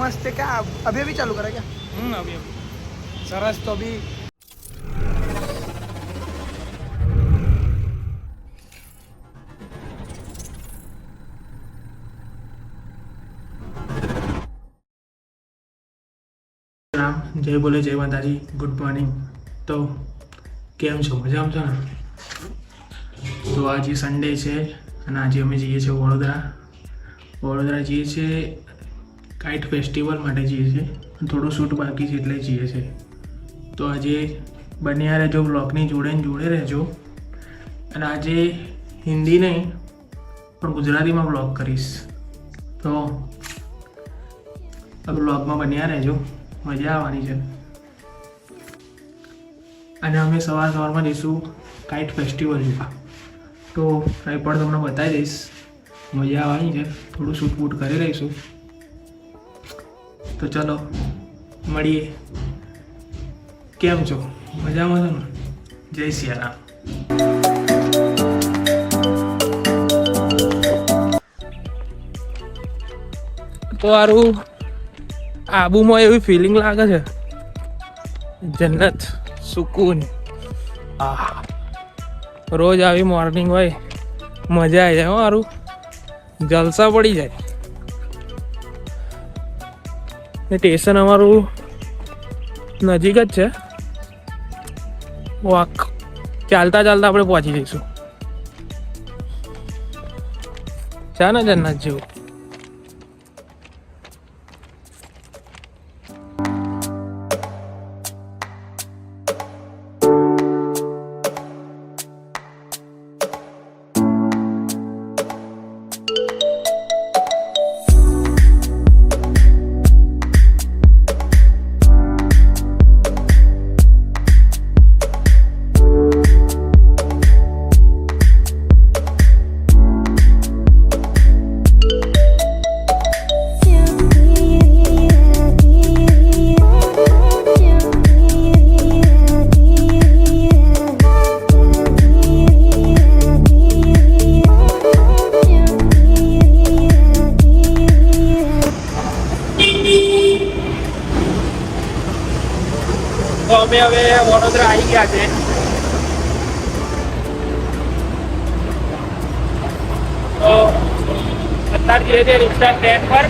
मस्त है। क्या अभी अभी चालू करा क्या? अभी सरस। तो अभी રામ જય બોલે જય માતાજી ગુડ મોર્નિંગ। તો કેમ છો? મજામાં છો ને? તો આજે સન્ડે છે અને આજે અમે જઈએ છીએ વડોદરા જઈએ છીએ કાઇટ ફેસ્ટિવલ માટે જઈએ છીએ। થોડું શૂટ બાકી છે એટલે જઈએ છીએ। તો આજે બન્યા રહેજો, બ્લોગની જોડે રહેજો। અને આજે હિન્દી નહીં પણ ગુજરાતીમાં બ્લોગ કરીશ, તો આ બ્લોગમાં બન્યા રહેજો, મજા આવવાની છે। અને અમે સવારમાં જઈશું કાઇટ ફેસ્ટિવલ જોવા, તો કંઈ પણ તમને બતાવી દઈશ, મજા આવવાની છે। થોડું શૂટ બૂટ કરી રહીશું, તો ચલો મળીએ। કેમ છો? મજામાં છો ને? જય સિયારામ। તો સારું આબુમાં એવી ફિલિંગ લાગે છે, જન્નત, સુકૂન। રોજ આવી મોર્નિંગ હોય, મજા આવી જાય। સારું જલસા પડી જાય। સ્ટેશન અમારું નજીક જ છે, વોક ચાલતા આપણે પહોંચી જઈશું। છે ને જન્નત જેવું? તો અમે હવે વડોદરા આવી ગયા છે। તો અત્યારે ધીરે ધીરે રિક્ષા સ્ટેન્ડ પર,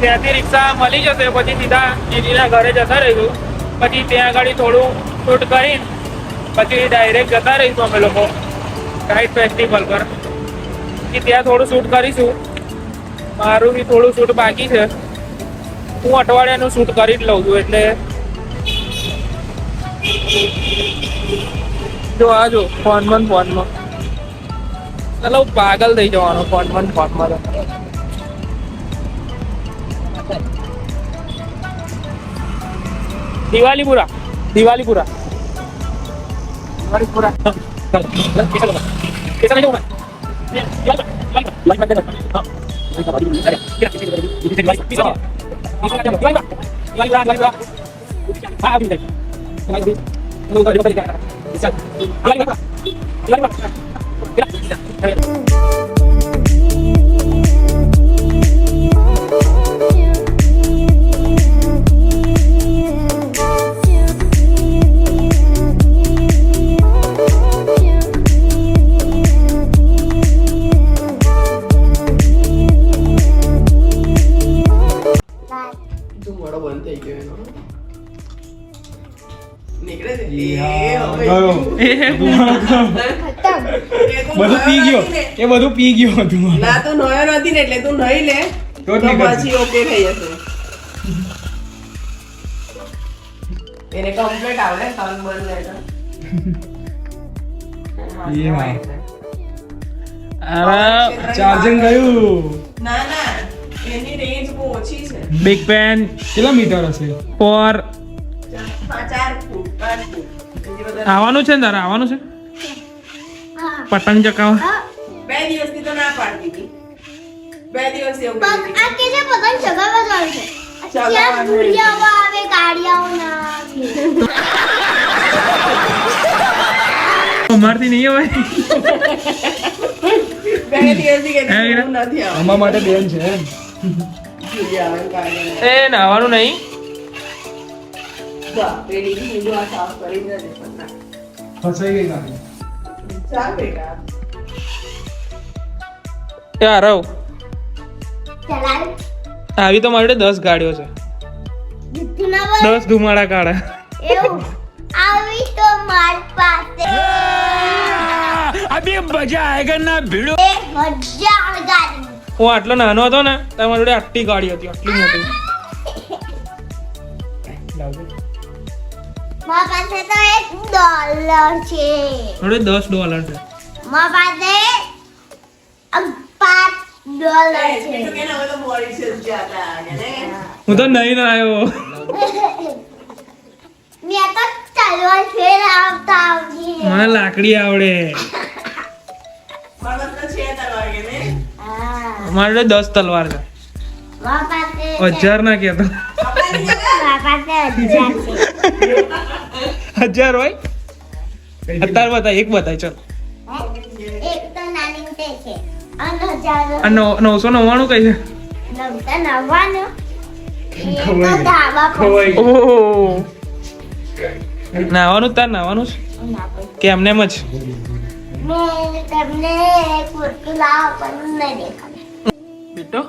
ત્યાંથી રિક્ષા મળી જશે, પછી સીધા દીદીના ઘરે જતા રહીશું। પછી ત્યાં આગળ થોડું શૂટ કરીને પછી ડાયરેક્ટ જતા રહીશું અમે લોકો કાઇટ ફેસ્ટિવલ પર। ત્યાં થોડું શૂટ કરીશું, મારું બી થોડું શૂટ બાકી છે। હું અઠવાડિયાનું શૂટ કરી જ લઉં છું, એટલે જો આ જો ફોનમાં ચાલો પાગલ થઈ જવાનો ફોનમાં દિવાલીપુરા બધું પી ગયો હતું ના, તો નયો નથી ને એટલે તું નહીં લે તો પછી ઓકે થઈ જશે। એને કમ્પ્લીટ આવડે સાલ બન લે તો અરે ચાર્જિંગ ગયું ના એની રેન્જ બહુ ઓછી છે। બિગ પેન કેટલા મીટર હશે? 4 ફૂટ આવવાનું છે ને તારે? આવવાનું છે પતંગ ચકાવવા? 2 દિવસથી તો ના પાડતી હતી, 2 દિવસ એવું આ કે છે પતંગ ચગાવવા જાય છે, ત્યાં ગુડિયાઓ આવે, ગાડિયાઓ ના અમારથી નહીં હોય। 2 દિવસથી કે નથી અમારા માટે બેન છે। એ નાવાનું નહીં. ફસાઈ ગઈ ગાડી. યાર આવ. આવી તો મારી જોડે 10 ગાડીઓ છે. 10 ધુમાડા કાઢે. આવી તો માર પાસે અબે મજા આયેગા ના ભીડો. 1000 ગાડી. હું આટલો નાનો હતો ને તો મારી જોડે આટલી ગાડી હતી, આટલી મોટી. લાવજો. મારા પાસે તો $1 છે. જોડે $10 છે. મારા પાસે $5 છે. હું તો નહીં આવ્યો. મેં તો તલવાર ફેરવતા આવડી. મને લાકડી આવડે. હા. મારી જોડે 10 તલવાર છે. મારા પાસે 1000 ના કહેતો. મારા પાસે 1000 છે. 1000 હોય અત્યારે બતાય, એક બતાય ચાલ. એક તો નાની તે છે અને 1000 આ 999 કઈ છે? 999 એ તો ધાબા પર ઓહો, નાવાનું તાર નાવાનું છે કે એમને એમ જ? મેં તમને કુર્તી લાવ પણ નહીં દેખાડે. બેટો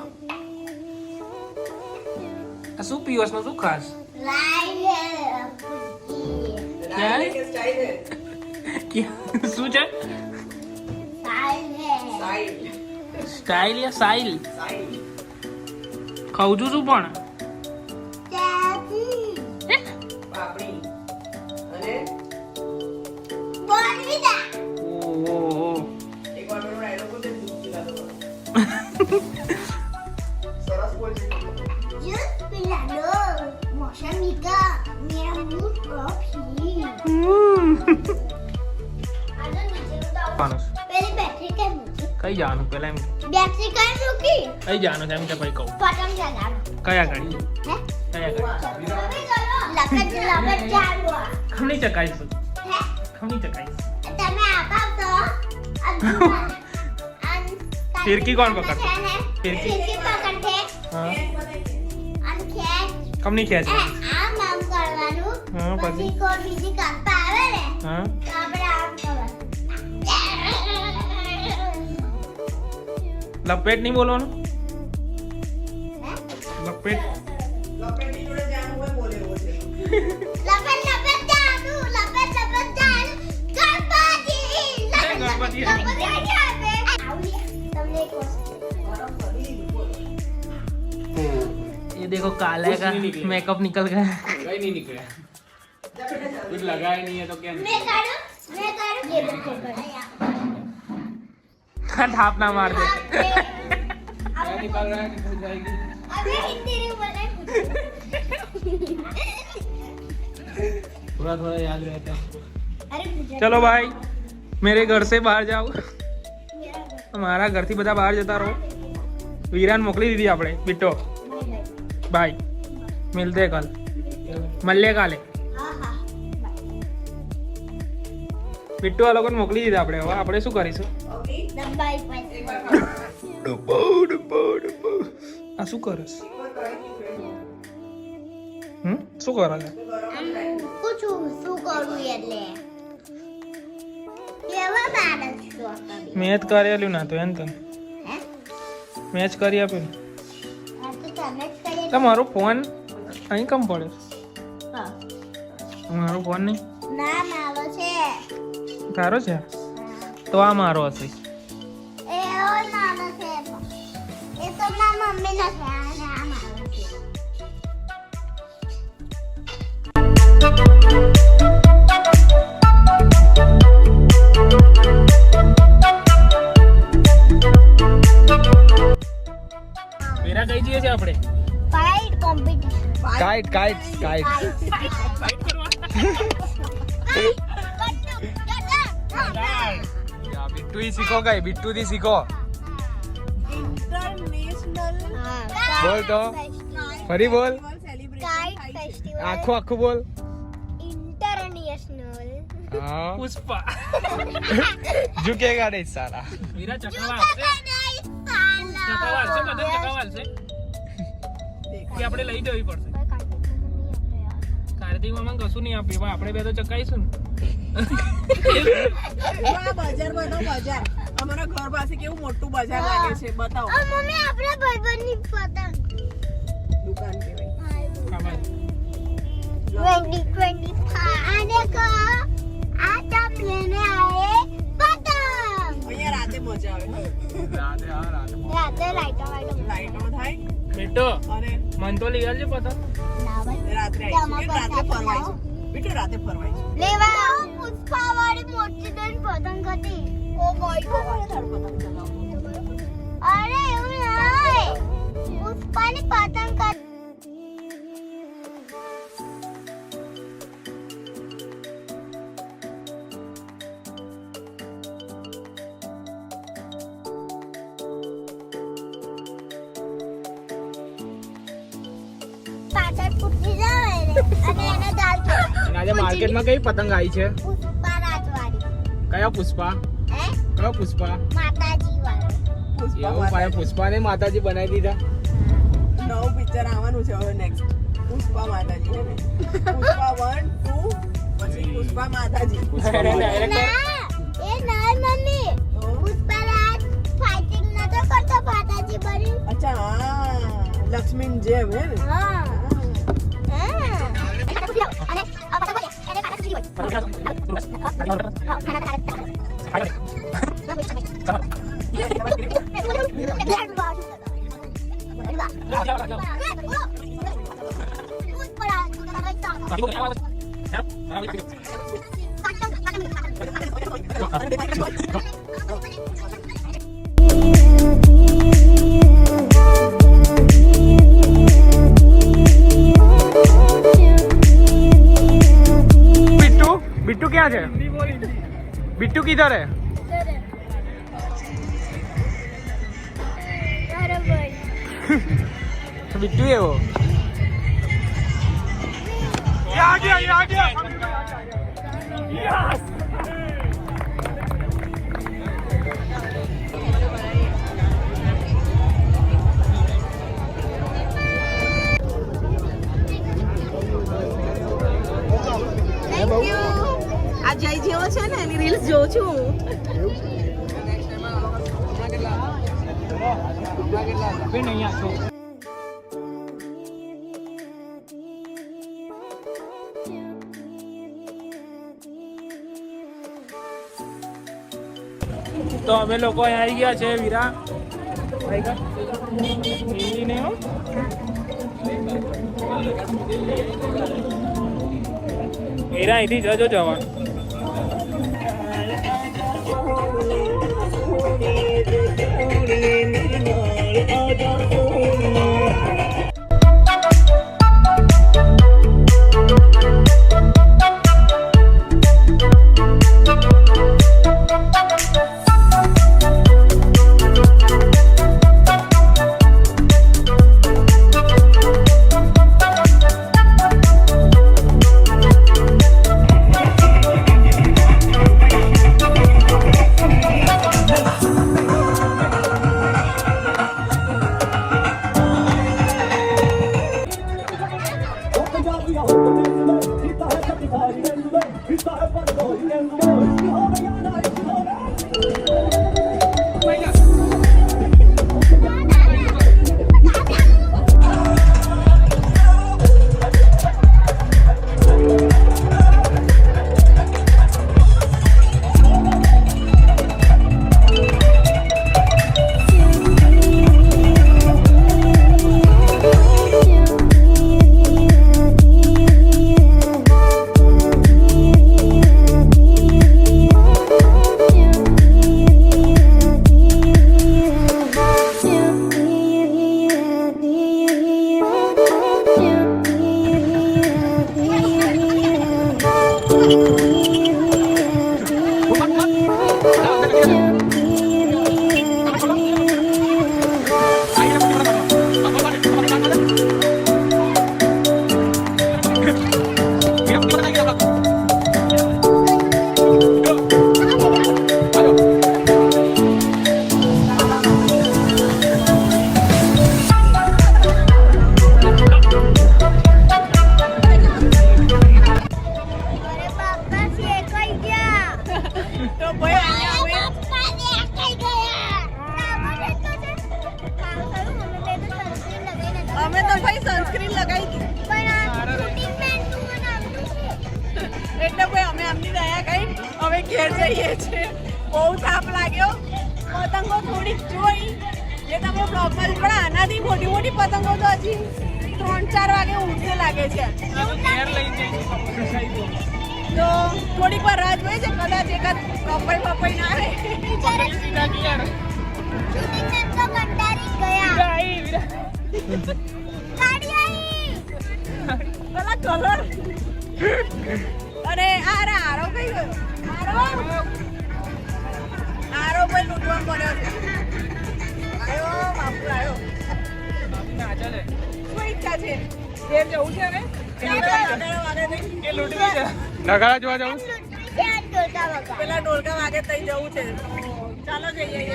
આ શું પીવસ નું શું ખાસ? શું છે? સ્ટાઇલ યા સાઇલ? ખાઉં છું શું પણ? ઓહો. मौसमी का मेरा मूड ऑफ ही पहले बैटरी का मुझे કઈ જવાનું પેલા એમ? बैटरी का रुकी કઈ જવાનું છે એમ કે ભાઈ કહું. पटम जगाना કયા ગાડી? है કયા ગાડી? लकड़ लकड़ चालू ખમણી ચકાઈશું. है ખમણી ચકાઈશ. તમે આપા તો ફિરકી કોણ પકડશે? ફિરકી. ફિરકી પકડતે હા. અને ખેંચ ખમણી ખેંચ. આમ આમ કરવાનું હા, પછી? પછી કોઈ બીજી કાપા આવે ને હા. તો આપણે આમ કરવાનું લપેટ નહીં બોલવાનું. હે? લપેટ. લપેટ લપેટ જાદુ લપેટ લપેટ જાદુ ગણપતિ ગણપતિ. ગણપતિ આવે તમને એક વસ્તુ ये देखो काला का मेकअप निकल गया. कहीं नहीं निकला, कुछ लगाया नहीं है तो क्या मैं काढू ये देखो ठाप ना मार दे. क्या निकाल रहा है, निकल जाएगी. अबे हिंदी नहीं बोले थोड़ा थोड़ा याद रहता है. अरे गुजराती चलो भाई मेरे घर से बाहर जाओ. मेरा घर મારા ઘરથી બધા બહાર જતા રહો. વીરાન મોકલી દીધી આપણે. बिट्टो बाय, मिलते कल, મળીએ કાલે. हाँ हाँ बिट्टू આ લોકોને મોકલી દીધા આપણે. હવે આપણે શું કરીશું? दबाई पर આ શું કરસ? શું કરે છે? कुछ શું કરું એટલે કેવા માણસ છો તમે મેચ કરી આલ્યું ના તો એમ તને હે મેચ કરી આપ્યું ને. આ તો તમે જ કરી તો મારો ફોન અહીં કમ પડે? હા મારો ફોન નહીં ના મારો છે તારો છે તો આ મારો હશે. એ ઓ મારો છે એ તો મારા મમ્મી નો છે અને આ મારો છે વેરા કઈ જઈએ છે આપણે? Fight competition kite kite kite Bittu ही सीखो गए, बिट्टू दी सीखो. बोल तो फरी बोल. કાઇટ ફેસ્ટિવલ आखो आखो बोल. ઇન્ટરનેશનલ हाँ પુષ્પા. झुकेगा नहीं साला. વીરા ચકવા આવશે. ચકવા આવશે, બધા ચકવા આવશે. પછી આપણે લઈ જવી પડશે. કાર્તિક મામા કશું નહીં આપે, આપણે બે તો ચકાઈશું ને. બજાર બજાર અમારા ઘર પાસે કેવું મોટું બજાર લાગે છે, બતાવો. મમ્મી આપણા ભાઈબંધની પતંગ દુકાન કેવાય. 2025 આ દેખો આ તમ લેને આए પતંગ. અહીંયા રાતે મજા આવે. રાતે લાઈટો લાઈટો થાય બેટો અને મન તો લઈ આવજે પતંગ. રાત્રે આવીશું કે રાત્રે ફરવાઈશું. બેટો રાતે ફરવાઈશું. લેવા પુષ્પા વાળી મોટી દન પતંગ હતી. ઓ માય ગોડ પતંગ ચલાવો. અરે એવું નહીં, પુષ્પાની પતંગ કર. પાછળ ફૂટી જાય ને અને એને દાલ આજે માર્કેટમાં કઈ પતંગ આવી છે? પુષ્પા રાજવાળી. કયા પુષ્પા? હે કયો પુષ્પા? માતાજી વાળી. એવું પાછા પુષ્પાને માતાજી બનાવી દીધા. નવું પિક્ચર આવવાનું છે હવે નેક્સ્ટ. પુષ્પા માતાજી હે ને. પુષ્પા 1 2 પછી પુષ્પા માતાજી. એ ના મમ્મી, પુષ્પા રાજ ફાઇટિંગ નતો કરતો, માતાજી બની. અચ્છા હા લક્ષ્મીન જેમ હે ને. હા અને આ પતંગ બોલે એને કાઢી દીધી बिट्टू क्या है? बिट्टू किधर है? बिट्टू है वो. आ गया. यस. આ જય જેવો છે ને એની રીલ્સ જોઉં છું. તો અમે લોકો અહીંયા આવી ગયા છે. વીરા હીરા અહીંથી જજો જવાનું. અમે ઘેર જઈએ છીએ. બહુ તાપ લાગ્યો. પતંગો થોડીક જોઈ જે તમે બ્લોગમાં પણ આનાથી મોટી મોટી પતંગો તો હજી 3-4 વાગે ઉડશે લાગે છે. તો થોડીક વાર રાહ જોઈએ છે, કદાચ એકાદ કપાઈ ના આવે. તો કંટાળી ગયા. ગાડી આવી. પેલા કલર અરે આરો કઈ ગયો? આરો ભાઈ લૂંટવા મળ્યો છે. આયો બાપુ આયો. શું ઈચ્છા છે? ઘેર જવું છે ને? નગારા જોવા જવું? ત્યાં ડોલતા વગર. પેલા ઢોલકા વાગે તઈ જવું છે. ચાલો જઈએ.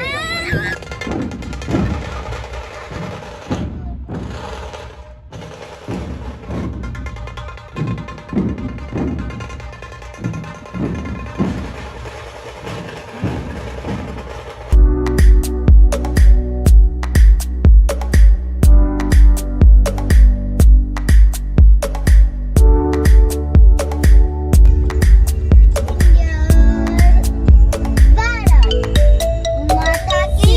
माता की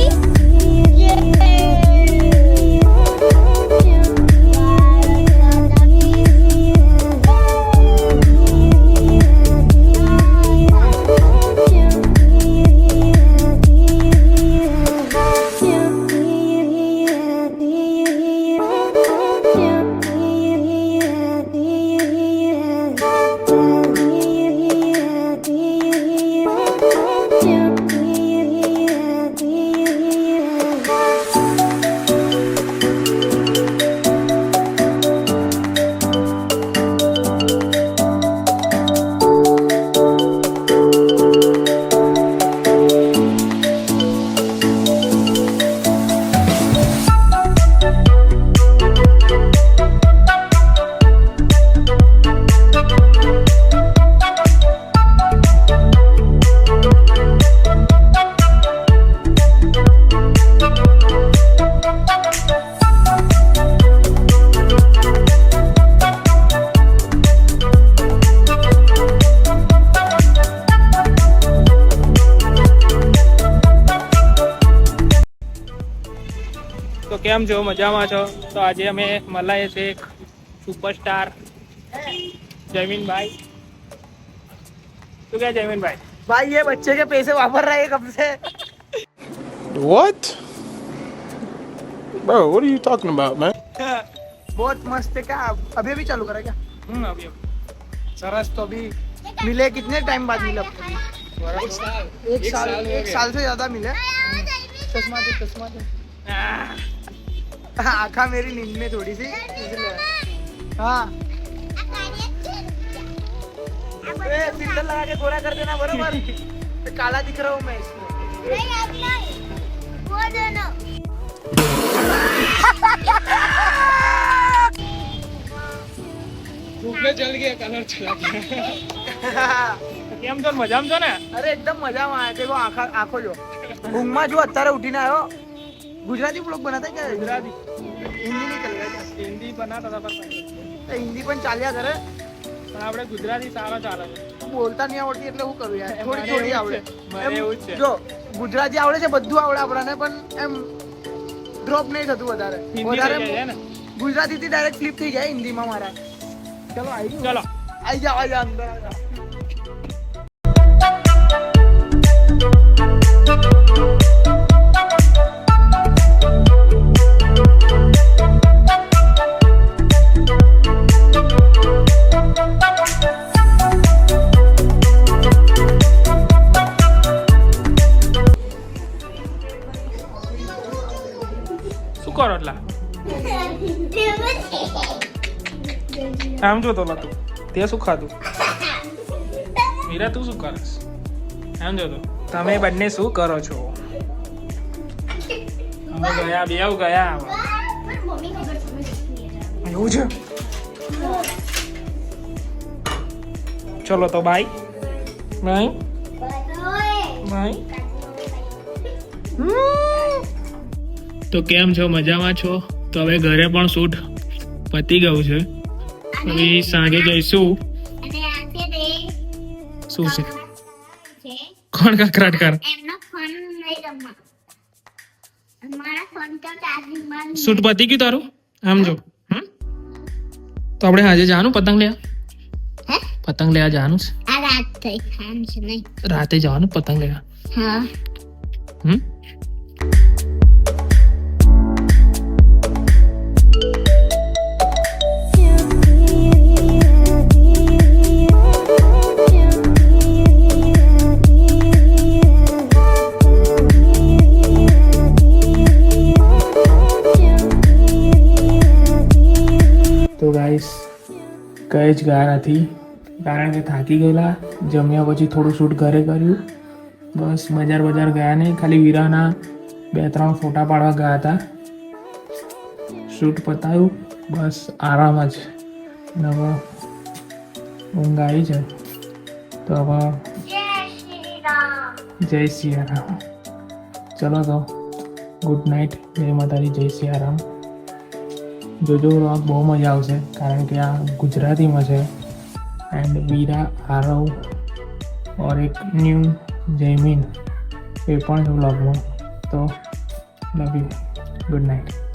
તો કેમ છો? મજામાં છો? તો આજે અમે મલાઈએ છે એક સુપરસ્ટાર जयमीन भाई. तो क्या जयमीन भाई? भाई ये बच्चे के पैसे वापर रहा है कब से. What? Bro, what are you talking about, man? बहुत मस्त है. क्या अभी अभी चालू करा क्या? अभी सरस. तो अभी मिले कितने टाइम बाद मिले? एक साल से ज्यादा मिले. चश्मा दे. आँखा मेरी नींद में थोड़ी सी इसलिए. हाँ फिल्टर लगा के गोरा कर देना बरोबर. काला दिख रहा हूँ मैं इसमें. नहीं अब नहीं वो दोनों धूप में जल गया, कलर चला गया. કેમ છો? મજામાં છો ને? અરે એકદમ મજામાં આવ્યા. देखो આંખો જો. ઊંઘમાં જો અત્યારે ઉઠીને આવ્યો. ગુજરાતી બ્લોગ બનાતા કે ગુજરાતી હિન્દી નહીં ચાલે? હિન્દી બનાતા હતા પણ હિન્દી પણ ચાલ્યા કરે. આપણે ગુજરાતી સારો ચાલે છે. બોલતા નહીં આવડતી એટલે હું કરું યાર. મને થોડી એવું આવડે. છે. મને એવું જ છે. જો ગુજરાતી આવડે છે, બધું આવડે આપણને, પણ એમ ડ્રોપ નહીં થતું વધારે. હિન્દી થઈ જાય છે ને? ગુજરાતીથી ડાયરેક્ટ ફ્લિપ થઈ જાય હિન્દીમાં મારા. ચલો આવી ચલો જાઓ અંદર આવી જાઓ. શું કરો એટલા? આમ જોતો લા તું. તે શું ખાધું? મીરા તું શું કરસ? આમ જોતો. તમે બંને શું કરો છો? અમે ગયા, બેવ ગયા. એવું છે? ચલો તો બાય. નહીં નહીં. તો કેમ છો? મજામાં છો? તો હવે ઘરે પણ શૂટ પતી ગયું છે. હવે સાંજે જઈશું. અને આખે દે શું છે? છે કોણ કકરાટ કર એમનો ફોન નહીં રમવા મારા ફોન તો ચાર્જિંગમાં શૂટ પતી ગયું તારું આમ જો હમ? તો આપણે આજે જવાનું પતંગ લેવા હે પતંગ લેવા જવાનું છે આ રાત થઈ ખામ છે નહીં રાતે જવાનું પતંગ લેવા હા હમ તો ગાઈસ કંઈ જ ગયા નથી કારણ કે થાકી ગયેલા જમ્યા પછી થોડું શૂટ ઘરે કર્યું બસ બજાર ગયા નહીં ખાલી વીરાના 2-3 ફોટા પાડવા ગયા હતા શૂટ પતાવ્યું બસ આરામ જ અને હવે ઊંઘ આવી છે તો હવે જય શ્રી રામ જય સિયારામ ચલો તો ગુડ નાઇટ જય માતાજી જય સિયારામ જોજો વ્લોગ બહુ મજા આવશે કારણ કે આ ગુજરાતીમાં છે એન્ડ વીરા આરવ ઓર એક ન્યૂ જયમીન એ પણ છે વ્લોગમાં તો લવ યુ ગુડ નાઇટ